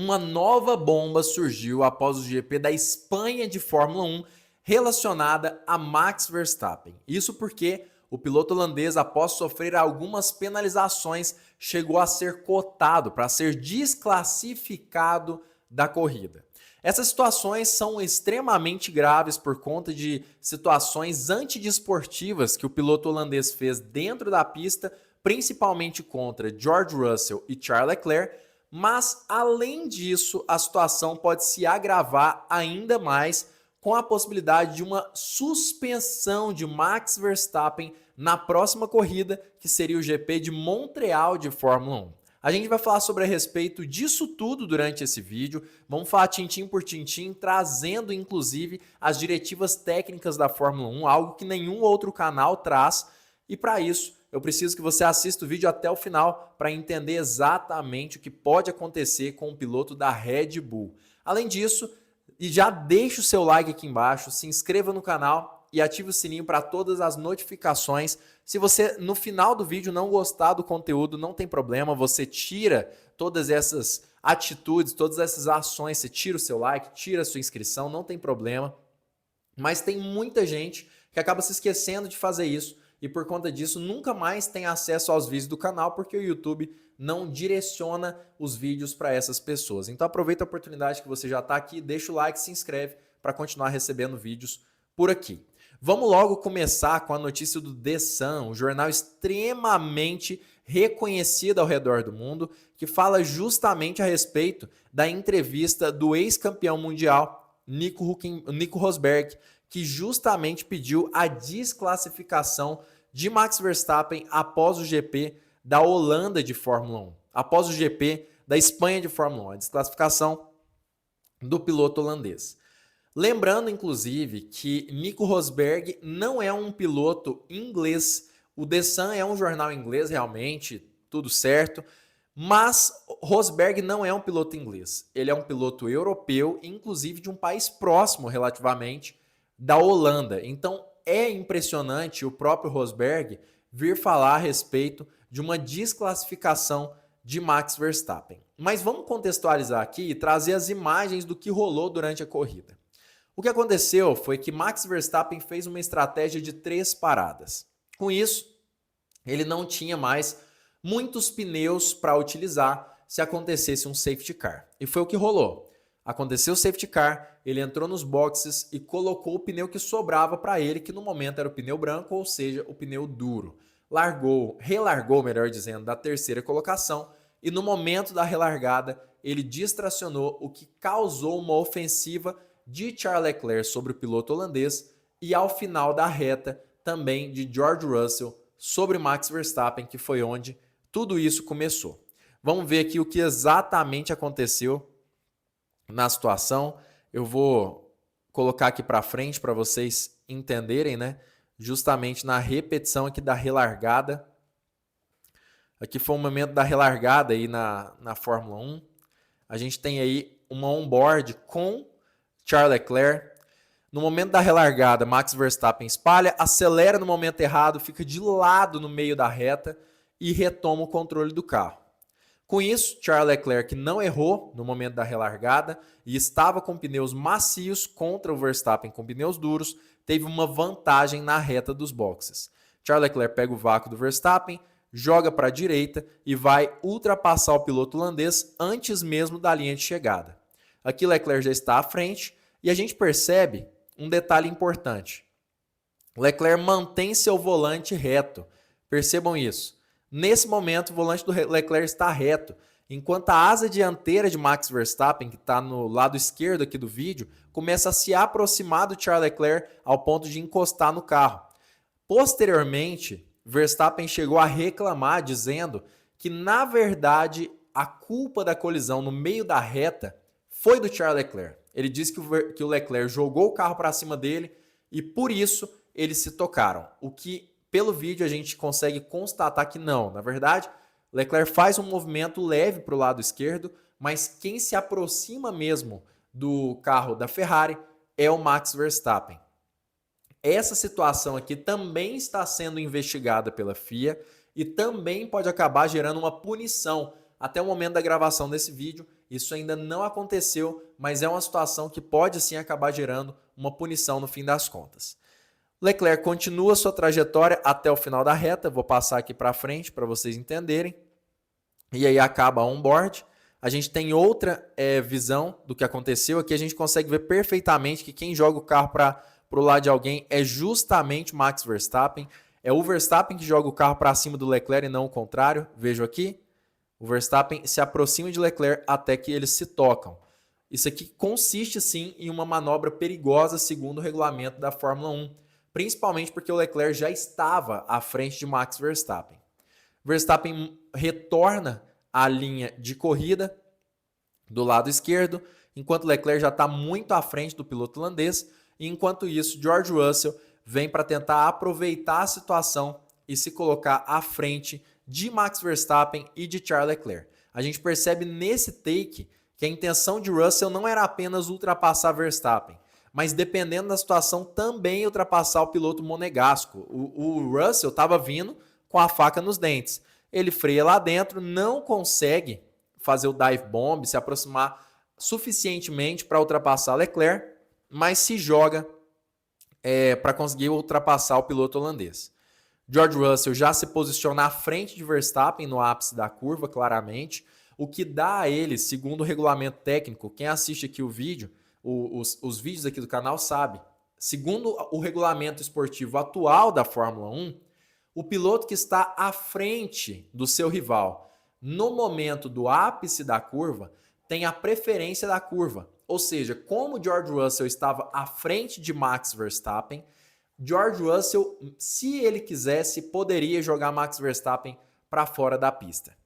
Uma nova bomba surgiu após o GP da Espanha de Fórmula 1 relacionada a Max Verstappen. Isso porque o piloto holandês, após sofrer algumas penalizações, chegou a ser cotado para ser desclassificado da corrida. Essas situações são extremamente graves por conta de situações antidesportivas que o piloto holandês fez dentro da pista, principalmente contra George Russell e Charles Leclerc, mas além disso, a situação pode se agravar ainda mais com a possibilidade de uma suspensão de Max Verstappen na próxima corrida, que seria o GP de Montreal de Fórmula 1. A gente vai falar sobre a respeito disso tudo durante esse vídeo, vamos falar tintim por tintim, trazendo inclusive as diretivas técnicas da Fórmula 1, algo que nenhum outro canal traz, e para isso eu preciso que você assista o vídeo até o final para entender exatamente o que pode acontecer com o piloto da Red Bull. Além disso, e já deixa o seu like aqui embaixo, se inscreva no canal e ative o sininho para todas as notificações. Se você no final do vídeo não gostar do conteúdo, não tem problema, você tira todas essas atitudes, todas essas ações, você tira o seu like, tira a sua inscrição, não tem problema. Mas tem muita gente que acaba se esquecendo de fazer isso e por conta disso nunca mais tem acesso aos vídeos do canal porque o YouTube não direciona os vídeos para essas pessoas. Então aproveita a oportunidade que você já está aqui, deixa o like, se inscreve para continuar recebendo vídeos por aqui. Vamos logo começar com a notícia do The Sun, um jornal extremamente reconhecido ao redor do mundo, que fala justamente a respeito da entrevista do ex-campeão mundial Nico Rosberg, que justamente pediu a desclassificação de Max Verstappen após o GP da Holanda de Fórmula 1, após o GP da Espanha de Fórmula 1, a desclassificação do piloto holandês. Lembrando, inclusive, que Nico Rosberg não é um piloto inglês, o The Sun é um jornal inglês realmente, tudo certo, mas Rosberg não é um piloto inglês, ele é um piloto europeu, inclusive de um país próximo relativamente, da Holanda. Então é impressionante o próprio Rosberg vir falar a respeito de uma desclassificação de Max Verstappen. Mas vamos contextualizar aqui e trazer as imagens do que rolou durante a corrida. O que aconteceu foi que Max Verstappen fez uma estratégia de 3 paradas. Com isso, ele não tinha mais muitos pneus para utilizar se acontecesse um safety car. E foi o que rolou. Aconteceu o safety car, ele entrou nos boxes e colocou o pneu que sobrava para ele, que no momento era o pneu branco, ou seja, o pneu duro. Relargou, melhor dizendo, da terceira colocação e no momento da relargada ele distracionou, o que causou uma ofensiva de Charles Leclerc sobre o piloto holandês e ao final da reta também de George Russell sobre Max Verstappen, que foi onde tudo isso começou. Vamos ver aqui o que exatamente aconteceu na situação. Eu vou colocar aqui para frente para vocês entenderem, né? Justamente na repetição aqui da relargada. Aqui foi o momento da relargada aí na Fórmula 1. A gente tem aí uma onboard com Charles Leclerc. No momento da relargada, Max Verstappen espalha, acelera no momento errado, fica de lado no meio da reta e retoma o controle do carro. Com isso, Charles Leclerc não errou no momento da relargada e estava com pneus macios contra o Verstappen com pneus duros, teve uma vantagem na reta dos boxes. Charles Leclerc pega o vácuo do Verstappen, joga para a direita e vai ultrapassar o piloto holandês antes mesmo da linha de chegada. Aqui Leclerc já está à frente e a gente percebe um detalhe importante. Leclerc mantém seu volante reto. Percebam isso. Nesse momento, o volante do Leclerc está reto, enquanto a asa dianteira de Max Verstappen, que está no lado esquerdo aqui do vídeo, começa a se aproximar do Charles Leclerc ao ponto de encostar no carro. Posteriormente, Verstappen chegou a reclamar, dizendo que, na verdade, a culpa da colisão no meio da reta foi do Charles Leclerc. Ele disse que o Leclerc jogou o carro para cima dele e, por isso, eles se tocaram. O que, pelo vídeo, a gente consegue constatar que não. Na verdade, Leclerc faz um movimento leve para o lado esquerdo, mas quem se aproxima mesmo do carro da Ferrari é o Max Verstappen. Essa situação aqui também está sendo investigada pela FIA e também pode acabar gerando uma punição. Até o momento da gravação desse vídeo, Isso ainda não aconteceu, mas é uma situação que pode sim acabar gerando uma punição no fim das contas. Leclerc continua sua trajetória até o final da reta. Vou passar aqui para frente para vocês entenderem. E aí acaba a on-board. A gente tem outra visão do que aconteceu. Aqui a gente consegue ver perfeitamente que quem joga o carro para o lado de alguém é justamente Max Verstappen. É o Verstappen que joga o carro para cima do Leclerc e não o contrário. Vejo aqui. O Verstappen se aproxima de Leclerc até que eles se tocam. Isso aqui consiste sim em uma manobra perigosa segundo o regulamento da Fórmula 1. Principalmente porque o Leclerc já estava à frente de Max Verstappen. Verstappen retorna à linha de corrida do lado esquerdo, enquanto Leclerc já está muito à frente do piloto holandês. E enquanto isso, George Russell vem para tentar aproveitar a situação e se colocar à frente de Max Verstappen e de Charles Leclerc. A gente percebe nesse take que a intenção de Russell não era apenas ultrapassar Verstappen, mas dependendo da situação também ultrapassar o piloto monegasco. O Russell estava vindo com a faca nos dentes. Ele freia lá dentro, não consegue fazer o dive bomb, se aproximar suficientemente para ultrapassar Leclerc, mas se joga para conseguir ultrapassar o piloto holandês. George Russell já se posiciona à frente de Verstappen no ápice da curva, claramente, o que dá a ele, segundo o regulamento técnico, quem assiste aqui o vídeo, os vídeos aqui do canal sabe, segundo o regulamento esportivo atual da Fórmula 1, o piloto que está à frente do seu rival no momento do ápice da curva tem a preferência da curva. Ou seja, como George Russell estava à frente de Max Verstappen, George Russell, se ele quisesse, poderia jogar Max Verstappen para fora da pista.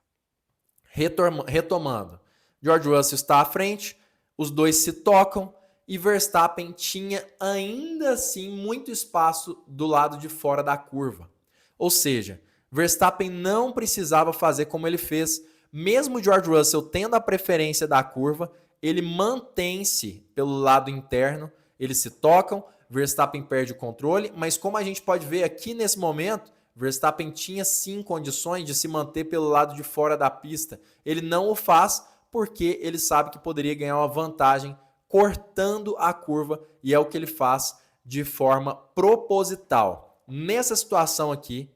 Retomando, George Russell está à frente, os dois se tocam e Verstappen tinha ainda assim muito espaço do lado de fora da curva. Ou seja, Verstappen não precisava fazer como ele fez. Mesmo George Russell tendo a preferência da curva, ele mantém-se pelo lado interno, eles se tocam, Verstappen perde o controle, mas como a gente pode ver aqui nesse momento, Verstappen tinha sim condições de se manter pelo lado de fora da pista. Ele não o faz porque ele sabe que poderia ganhar uma vantagem cortando a curva e é o que ele faz de forma proposital. Nessa situação aqui,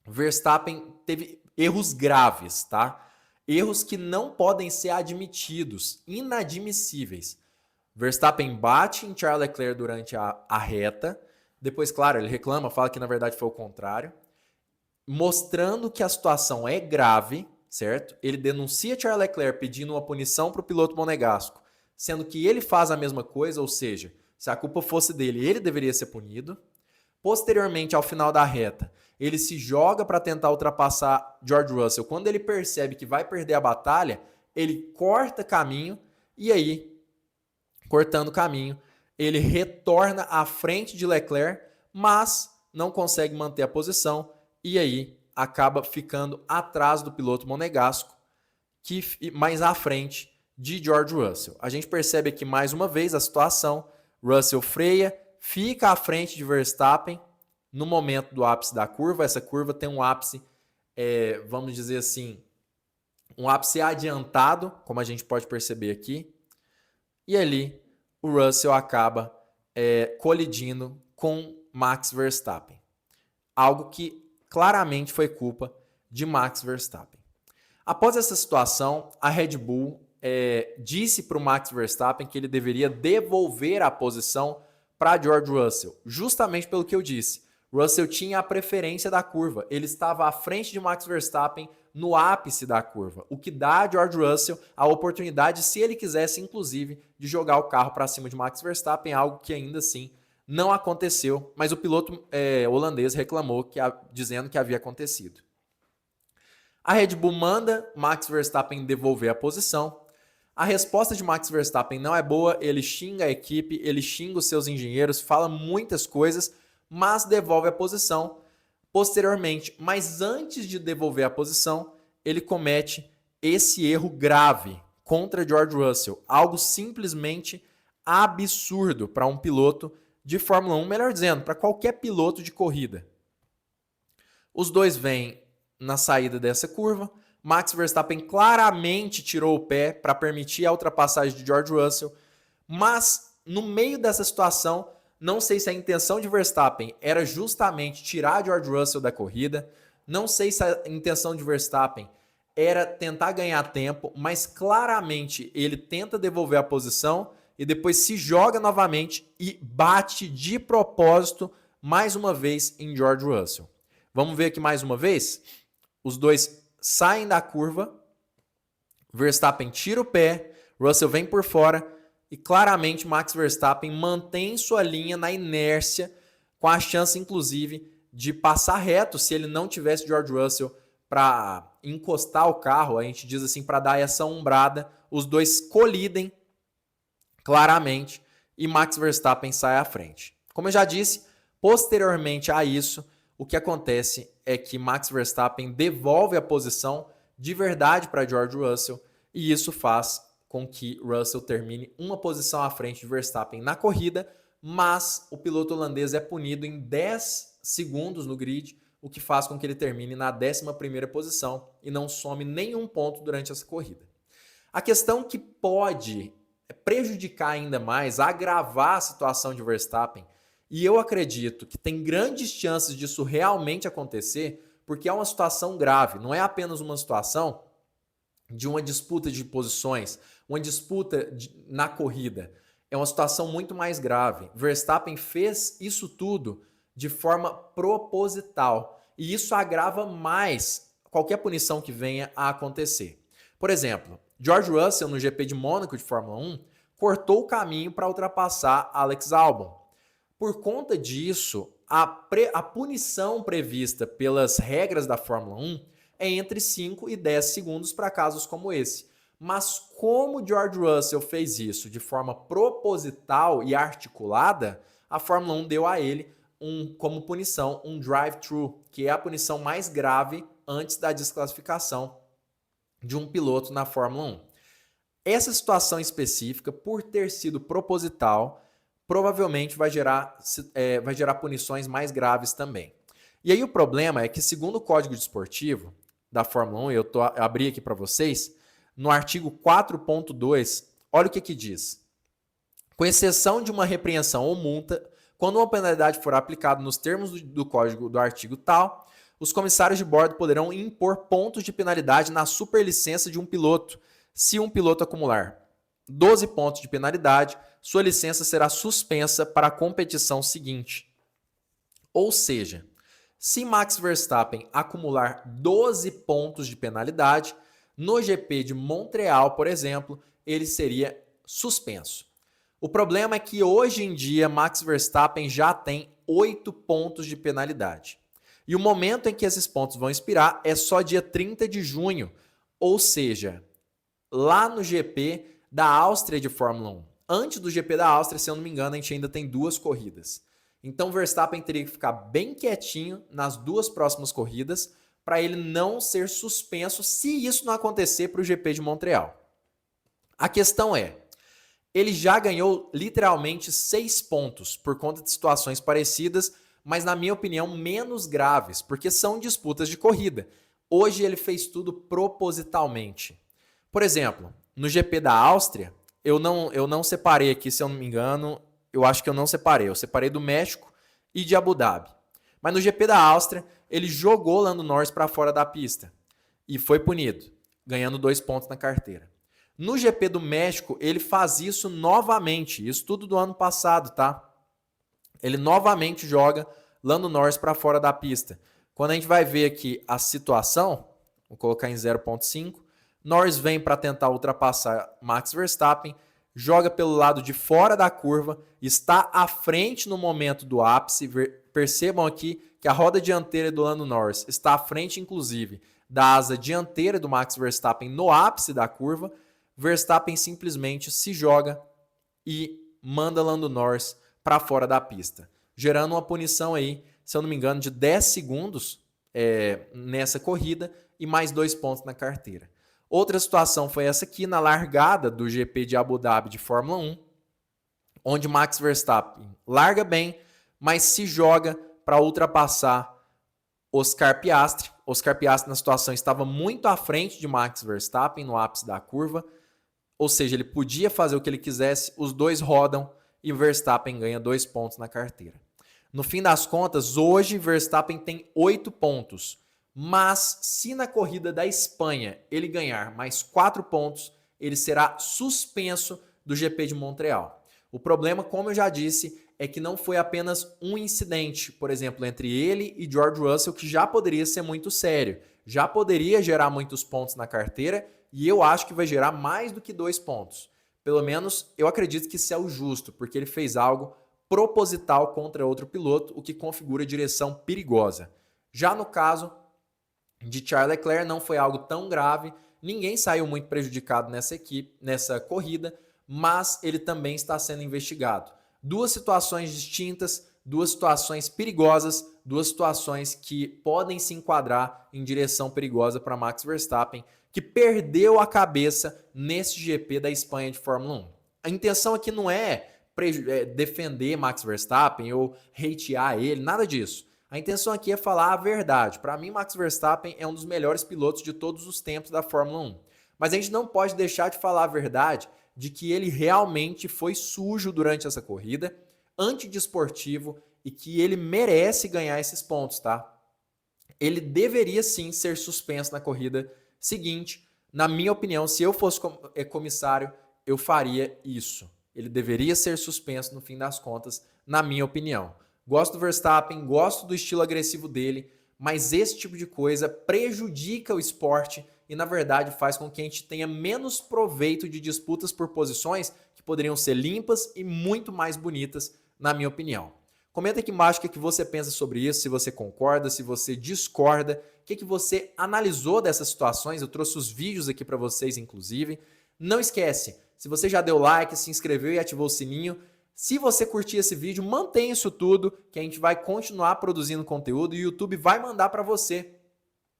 Verstappen teve erros graves, tá? Erros que não podem ser admitidos, inadmissíveis. Verstappen bate em Charles Leclerc durante a reta. Depois, claro, ele reclama, fala que na verdade foi o contrário. Mostrando que a situação é grave, certo? Ele denuncia Charles Leclerc pedindo uma punição para o piloto monegasco, sendo que ele faz a mesma coisa, ou seja, se a culpa fosse dele, ele deveria ser punido. Posteriormente, ao final da reta, ele se joga para tentar ultrapassar George Russell. Quando ele percebe que vai perder a batalha, ele corta caminho e aí, cortando caminho, ele retorna à frente de Leclerc, mas não consegue manter a posição e aí acaba ficando atrás do piloto monegasco, mais à frente de George Russell. A gente percebe aqui mais uma vez a situação, Russell freia, fica à frente de Verstappen no momento do ápice da curva. Essa curva tem um ápice, vamos dizer assim, um ápice adiantado, como a gente pode perceber aqui. E ali o Russell acaba colidindo com Max Verstappen. Algo que claramente foi culpa de Max Verstappen. Após essa situação, a Red Bull disse para o Max Verstappen que ele deveria devolver a posição para George Russell, justamente pelo que eu disse. Russell tinha a preferência da curva, ele estava à frente de Max Verstappen no ápice da curva, o que dá a George Russell a oportunidade, se ele quisesse, inclusive, de jogar o carro para cima de Max Verstappen, algo que ainda assim não aconteceu, mas o piloto holandês reclamou, dizendo que havia acontecido. A Red Bull manda Max Verstappen devolver a posição. A resposta de Max Verstappen não é boa, ele xinga a equipe, ele xinga os seus engenheiros, fala muitas coisas, mas devolve a posição posteriormente. Mas antes de devolver a posição, ele comete esse erro grave contra George Russell. Algo simplesmente absurdo para um piloto de Fórmula 1, melhor dizendo, para qualquer piloto de corrida. Os dois vêm na saída dessa curva, Max Verstappen claramente tirou o pé para permitir a ultrapassagem de George Russell, mas no meio dessa situação, não sei se a intenção de Verstappen era justamente tirar George Russell da corrida, não sei se a intenção de Verstappen era tentar ganhar tempo, mas claramente ele tenta devolver a posição e depois se joga novamente e bate de propósito mais uma vez em George Russell. Vamos ver aqui mais uma vez? Os dois saem da curva, Verstappen tira o pé, Russell vem por fora e claramente Max Verstappen mantém sua linha na inércia, com a chance inclusive de passar reto se ele não tivesse George Russell para encostar o carro, a gente diz assim, para dar essa ombrada, os dois colidem claramente e Max Verstappen sai à frente. Como eu já disse, posteriormente a isso, o que acontece é que Max Verstappen devolve a posição de verdade para George Russell e isso faz com que Russell termine uma posição à frente de Verstappen na corrida, mas o piloto holandês é punido em 10 segundos no grid, o que faz com que ele termine na 11ª posição e não some nenhum ponto durante essa corrida. A questão que pode prejudicar ainda mais, agravar a situação de Verstappen, e eu acredito que tem grandes chances disso realmente acontecer, porque é uma situação grave, não é apenas uma situação de uma disputa de posições, uma disputa na corrida. É uma situação muito mais grave. Verstappen fez isso tudo de forma proposital, e isso agrava mais qualquer punição que venha a acontecer. Por exemplo, George Russell no GP de Mônaco de Fórmula 1 cortou o caminho para ultrapassar Alex Albon. Por conta disso, a punição prevista pelas regras da Fórmula 1 é entre 5 e 10 segundos para casos como esse. Mas como George Russell fez isso de forma proposital e articulada, a Fórmula 1 deu a ele como punição um drive-thru, que é a punição mais grave antes da desclassificação de um piloto na Fórmula 1. Essa situação específica, por ter sido proposital, provavelmente vai gerar punições mais graves também. E aí o problema é que, segundo o Código Desportivo da Fórmula 1, eu abri aqui para vocês, no artigo 4.2, olha o que diz. Com exceção de uma repreensão ou multa, quando uma penalidade for aplicada nos termos do código do artigo tal, os comissários de bordo poderão impor pontos de penalidade na superlicença de um piloto. Se um piloto acumular 12 pontos de penalidade, sua licença será suspensa para a competição seguinte. Ou seja, se Max Verstappen acumular 12 pontos de penalidade, no GP de Montreal, por exemplo, ele seria suspenso. O problema é que hoje em dia Max Verstappen já tem 8 pontos de penalidade. E o momento em que esses pontos vão expirar é só dia 30 de junho, ou seja, lá no GP da Áustria de Fórmula 1. Antes do GP da Áustria, se eu não me engano, a gente ainda tem 2 corridas. Então Verstappen teria que ficar bem quietinho nas 2 próximas corridas para ele não ser suspenso se isso não acontecer para o GP de Montreal. A questão é, ele já ganhou literalmente 6 pontos por conta de situações parecidas, mas na minha opinião menos graves, porque são disputas de corrida. Hoje ele fez tudo propositalmente. Por exemplo, no GP da Áustria, eu não separei aqui, se eu não me engano, eu acho que eu não separei. Eu separei do México e de Abu Dhabi. Mas no GP da Áustria, ele jogou Lando Norris para fora da pista e foi punido, ganhando 2 pontos na carteira. No GP do México, ele faz isso novamente, isso tudo do ano passado, tá? Ele novamente joga Lando Norris para fora da pista. Quando a gente vai ver aqui a situação, vou colocar em 0.5, Norris vem para tentar ultrapassar Max Verstappen, joga pelo lado de fora da curva, está à frente no momento do ápice. Percebam aqui que a roda dianteira do Lando Norris está à frente, inclusive, da asa dianteira do Max Verstappen no ápice da curva. Verstappen simplesmente se joga e manda Lando Norris para fora da pista, gerando uma punição aí, se eu não me engano, de 10 segundos nessa corrida e mais 2 pontos na carteira. Outra situação foi essa aqui na largada do GP de Abu Dhabi de Fórmula 1, onde Max Verstappen larga bem, mas se joga para ultrapassar Oscar Piastri, Oscar Piastri na situação estava muito à frente de Max Verstappen no ápice da curva, ou seja, ele podia fazer o que ele quisesse, os dois rodam e o Verstappen ganha 2 pontos na carteira. No fim das contas, hoje Verstappen tem 8 pontos, mas se na corrida da Espanha ele ganhar mais 4 pontos, ele será suspenso do GP de Montreal. O problema, como eu já disse, é que não foi apenas um incidente, por exemplo, entre ele e George Russell, que já poderia ser muito sério, já poderia gerar muitos pontos na carteira, e eu acho que vai gerar mais do que 2 pontos. Pelo menos eu acredito que isso é o justo, porque ele fez algo proposital contra outro piloto, o que configura direção perigosa. Já no caso de Charles Leclerc, não foi algo tão grave, ninguém saiu muito prejudicado nessa corrida, mas ele também está sendo investigado. Duas situações distintas, duas situações perigosas, duas situações que podem se enquadrar em direção perigosa para Max Verstappen, que perdeu a cabeça nesse GP da Espanha de Fórmula 1. A intenção aqui não é defender Max Verstappen ou hatear ele, nada disso. A intenção aqui é falar a verdade. Para mim, Max Verstappen é um dos melhores pilotos de todos os tempos da Fórmula 1. Mas a gente não pode deixar de falar a verdade de que ele realmente foi sujo durante essa corrida, antidesportivo, e que ele merece ganhar esses pontos, tá? Ele deveria sim ser suspenso na corrida seguinte. Na minha opinião, se eu fosse comissário, eu faria isso. Ele deveria ser suspenso no fim das contas, na minha opinião. Gosto do Verstappen, gosto do estilo agressivo dele, mas esse tipo de coisa prejudica o esporte e, na verdade, faz com que a gente tenha menos proveito de disputas por posições que poderiam ser limpas e muito mais bonitas, na minha opinião. Comenta aqui embaixo o que você pensa sobre isso, se você concorda, se você discorda, o que você analisou dessas situações. Eu trouxe os vídeos aqui para vocês, inclusive. Não esquece, se você já deu like, se inscreveu e ativou o sininho, se você curtir esse vídeo, mantenha isso tudo, que a gente vai continuar produzindo conteúdo e o YouTube vai mandar para você.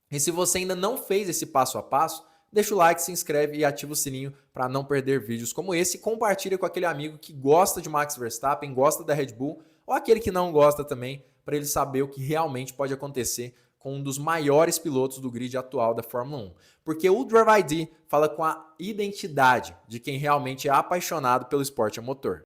E se você ainda não fez esse passo a passo, deixa o like, se inscreve e ativa o sininho para não perder vídeos como esse. E compartilha com aquele amigo que gosta de Max Verstappen, gosta da Red Bull, ou aquele que não gosta também, para ele saber o que realmente pode acontecer com um dos maiores pilotos do grid atual da Fórmula 1. Porque o Drive ID fala com a identidade de quem realmente é apaixonado pelo esporte a motor.